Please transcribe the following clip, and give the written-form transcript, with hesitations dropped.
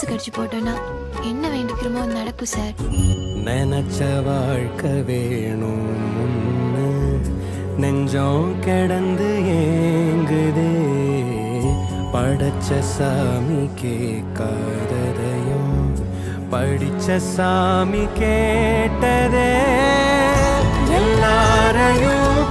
மனசு கடிச்சு போட்டோன்னா என்ன வேண்டிக்கிறோமோ நடக்கும் சார். நினைச்ச வாழ்க்கை வேணும்னு நெஞ்சம் கிடந்து ஏங்குதே, படைச்ச சாமி கேட்காததையும் படிச்ச சாமி கேட்டதே, எல்லாரையும்